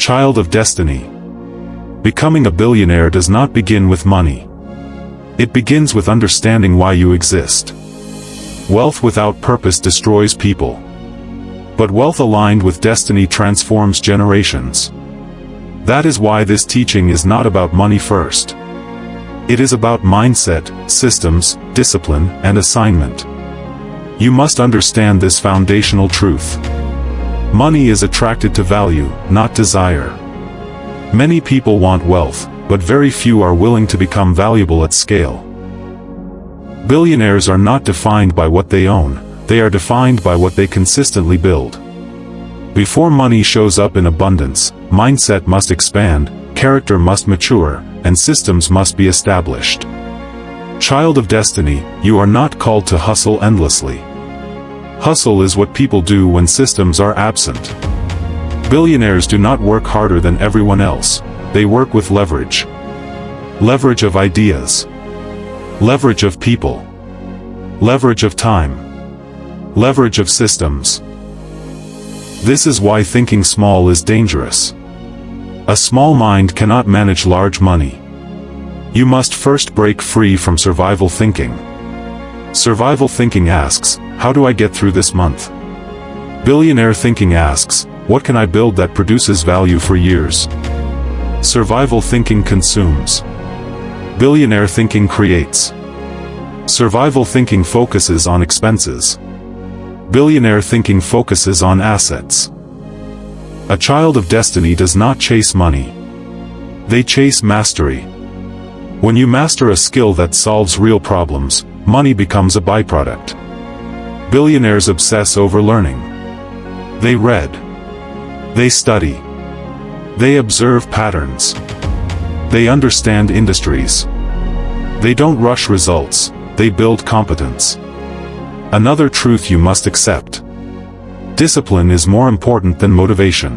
Child of destiny. Becoming a billionaire does not begin with money. It begins with understanding why you exist. Wealth without purpose destroys people. But wealth aligned with destiny transforms generations. That is why this teaching is not about money first. It is about mindset, systems, discipline, and assignment. You must understand this foundational truth. Money is attracted to value, not desire. Many people want wealth, but very few are willing to become valuable at scale. Billionaires are not defined by what they own, they are defined by what they consistently build. Before money shows up in abundance, mindset must expand, character must mature, and systems must be established. Child of destiny, you are not called to hustle endlessly. Hustle is what people do when systems are absent. Billionaires do not work harder than everyone else, they work with leverage. Leverage of ideas. Leverage of people. Leverage of time. Leverage of systems. This is why thinking small is dangerous. A small mind cannot manage large money. You must first break free from survival thinking. Survival thinking asks, how do I get through this month? Billionaire thinking asks, what can I build that produces value for years? Survival thinking consumes. Billionaire thinking creates. Survival thinking focuses on expenses. Billionaire thinking focuses on assets. A child of destiny does not chase money. They chase mastery. When you master a skill that solves real problems, money becomes a byproduct. Billionaires obsess over learning. They read. They study. They observe patterns. They understand industries. They don't rush results, they build competence. Another truth you must accept. Discipline is more important than motivation.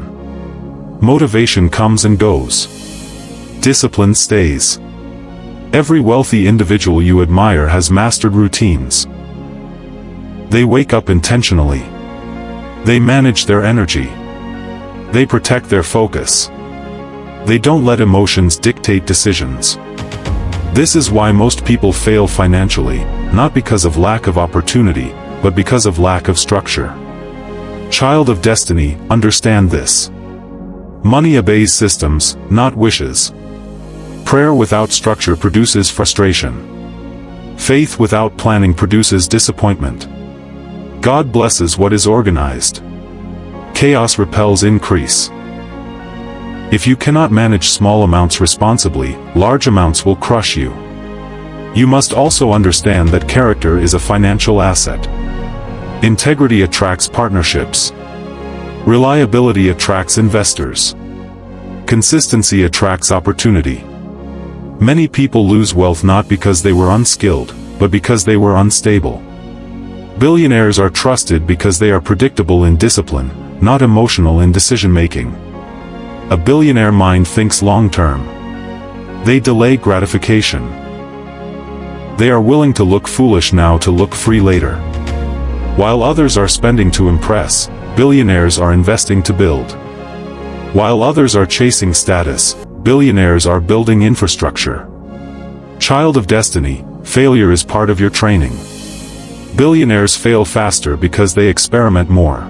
Motivation comes and goes. Discipline stays. Every wealthy individual you admire has mastered routines. They wake up intentionally. They manage their energy. They protect their focus. They don't let emotions dictate decisions. This is why most people fail financially, not because of lack of opportunity, but because of lack of structure. Child of destiny, understand this. Money obeys systems, not wishes. Prayer without structure produces frustration. Faith without planning produces disappointment. God blesses what is organized. Chaos repels increase. If you cannot manage small amounts responsibly, large amounts will crush you. You must also understand that character is a financial asset. Integrity attracts partnerships. Reliability attracts investors. Consistency attracts opportunity. Many people lose wealth not because they were unskilled, but because they were unstable. Billionaires are trusted because they are predictable in discipline, not emotional in decision-making. A billionaire mind thinks long-term. They delay gratification. They are willing to look foolish now to look free later. While others are spending to impress, billionaires are investing to build. While others are chasing status, billionaires are building infrastructure. Child of destiny, failure is part of your training. Billionaires fail faster because they experiment more.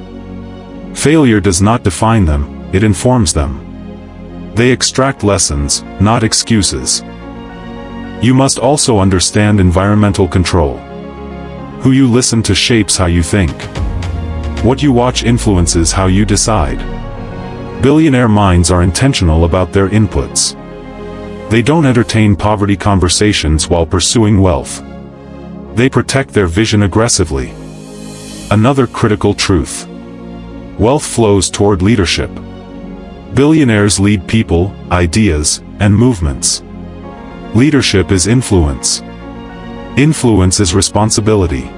Failure does not define them, it informs them. They extract lessons, not excuses. You must also understand environmental control. Who you listen to shapes how you think. What you watch influences how you decide. Billionaire minds are intentional about their inputs. They don't entertain poverty conversations while pursuing wealth. They protect their vision aggressively. Another critical truth. Wealth flows toward leadership. Billionaires lead people, ideas, and movements. Leadership is influence. Influence is responsibility.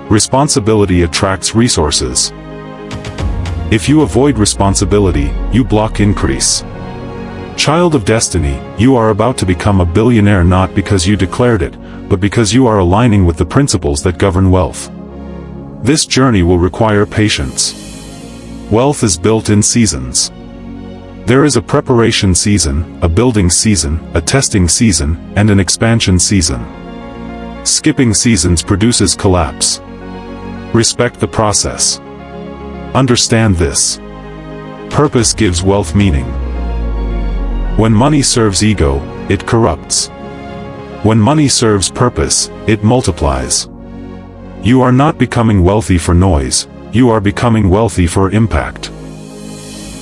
Responsibility attracts resources. If you avoid responsibility, you block increase. Child of destiny, you are about to become a billionaire not because you declared it, but because you are aligning with the principles that govern wealth. This journey will require patience. Wealth is built in seasons. There is a preparation season, a building season, a testing season, and an expansion season. Skipping seasons produces collapse. Respect the process. Understand this. Purpose gives wealth meaning. When money serves ego, it corrupts. When money serves purpose, it multiplies. You are not becoming wealthy for noise, you are becoming wealthy for impact.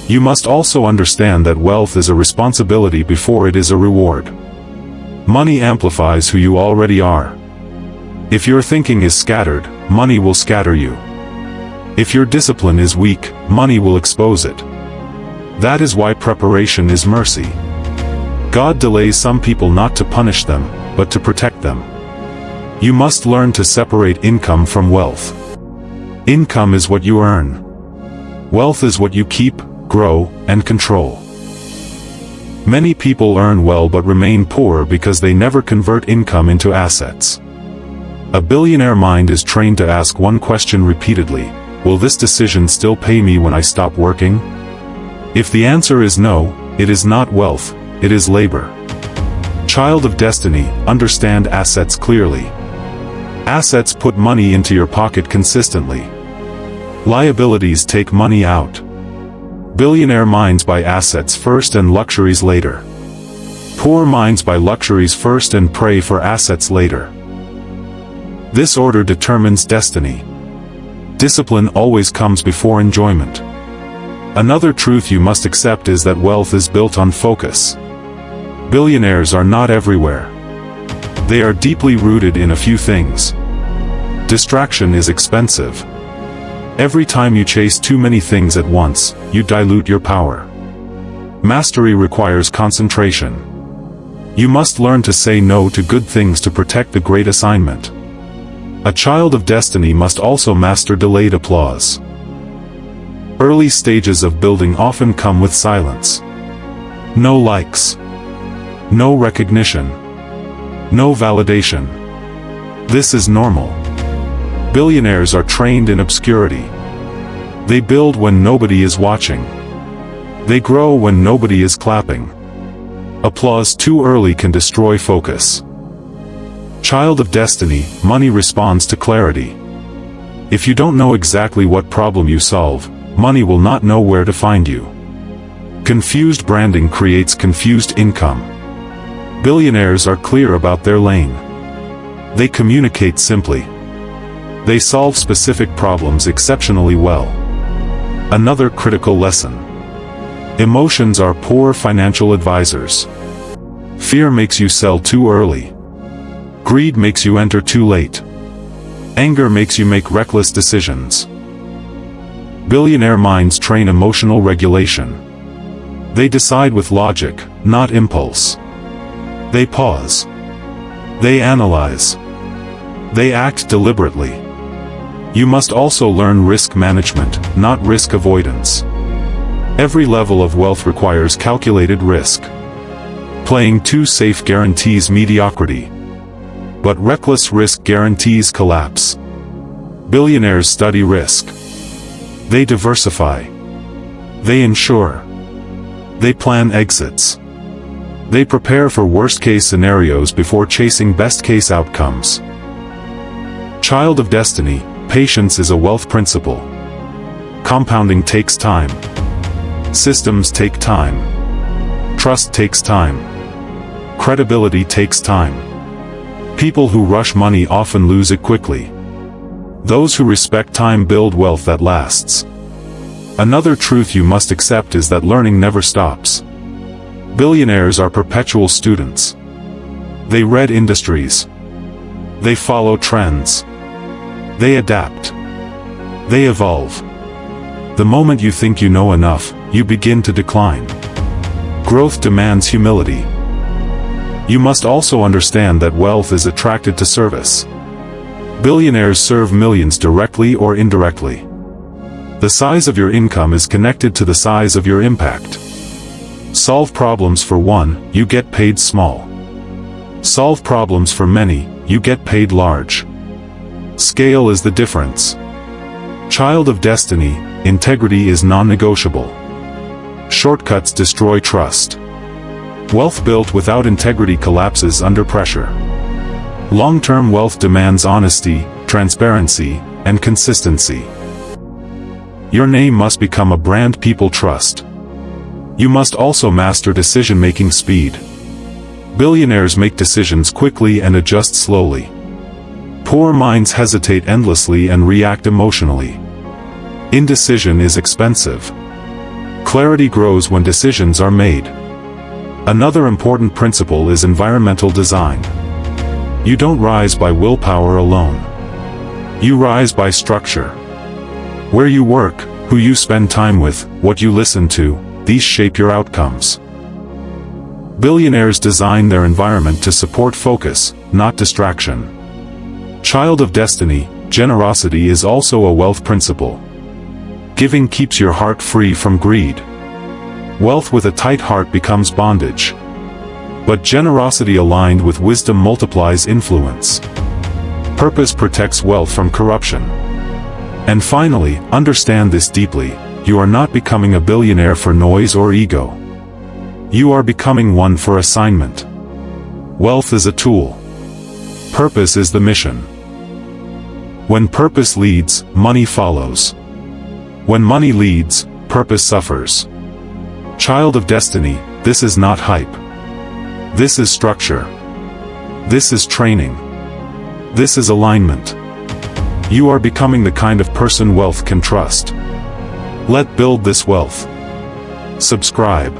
You must also understand that wealth is a responsibility before it is a reward. Money amplifies who you already are. If your thinking is scattered, money will scatter you. If your discipline is weak, money will expose it. That is why preparation is mercy. God delays some people not to punish them, but to protect them. You must learn to separate income from wealth. Income is what you earn. Wealth is what you keep, grow, and control. Many people earn well but remain poor because they never convert income into assets. A billionaire mind is trained to ask one question repeatedly: will this decision still pay me when I stop working? If the answer is no, it is not wealth, it is labor. Child of destiny, understand assets clearly. Assets put money into your pocket consistently. Liabilities take money out. Billionaire minds buy assets first and luxuries later. Poor minds buy luxuries first and pray for assets later. This order determines destiny. Discipline always comes before enjoyment. Another truth you must accept is that wealth is built on focus. Billionaires are not everywhere. They are deeply rooted in a few things. Distraction is expensive. Every time you chase too many things at once, you dilute your power. Mastery requires concentration. You must learn to say no to good things to protect the great assignment. A child of destiny must also master delayed applause. Early stages of building often come with silence. No likes. No recognition. No validation. This is normal. Billionaires are trained in obscurity. They build when nobody is watching. They grow when nobody is clapping. Applause too early can destroy focus. Child of destiny, money responds to clarity. If you don't know exactly what problem you solve, money will not know where to find you. Confused branding creates confused income. Billionaires are clear about their lane. They communicate simply. They solve specific problems exceptionally well. Another critical lesson. Emotions are poor financial advisors. Fear makes you sell too early. Greed makes you enter too late. Anger makes you make reckless decisions. Billionaire minds train emotional regulation. They decide with logic, not impulse. They pause. They analyze. They act deliberately. You must also learn risk management, not risk avoidance. Every level of wealth requires calculated risk. Playing too safe guarantees mediocrity. But reckless risk guarantees collapse. Billionaires study risk. They diversify. They insure. They plan exits. They prepare for worst-case scenarios before chasing best-case outcomes. Child of destiny, patience is a wealth principle. Compounding takes time. Systems take time. Trust takes time. Credibility takes time. People who rush money often lose it quickly. Those who respect time build wealth that lasts. Another truth you must accept is that learning never stops. Billionaires are perpetual students. They read industries. They follow trends. They adapt. They evolve. The moment you think you know enough, you begin to decline. Growth demands humility. You must also understand that wealth is attracted to service. Billionaires serve millions directly or indirectly. The size of your income is connected to the size of your impact. Solve problems for one, you get paid small. Solve problems for many, you get paid large. Scale is the difference. Child of destiny, integrity is non-negotiable. Shortcuts destroy trust. Wealth built without integrity collapses under pressure. Long-term wealth demands honesty, transparency, and consistency. Your name must become a brand people trust. You must also master decision-making speed. Billionaires make decisions quickly and adjust slowly. Poor minds hesitate endlessly and react emotionally. Indecision is expensive. Clarity grows when decisions are made. Another important principle is environmental design. You don't rise by willpower alone. You rise by structure. Where you work, who you spend time with, what you listen to, these shape your outcomes. Billionaires design their environment to support focus, not distraction. Child of destiny, generosity is also a wealth principle. Giving keeps your heart free from greed. Wealth with a tight heart becomes bondage. But generosity aligned with wisdom multiplies influence. Purpose protects wealth from corruption. And finally, understand this deeply: you are not becoming a billionaire for noise or ego. You are becoming one for assignment. Wealth is a tool. Purpose is the mission. When purpose leads, money follows. When money leads, purpose suffers. Child of destiny, this is not hype. This is structure. This is training. This is alignment. You are becoming the kind of person wealth can trust. Let's build this wealth. Subscribe.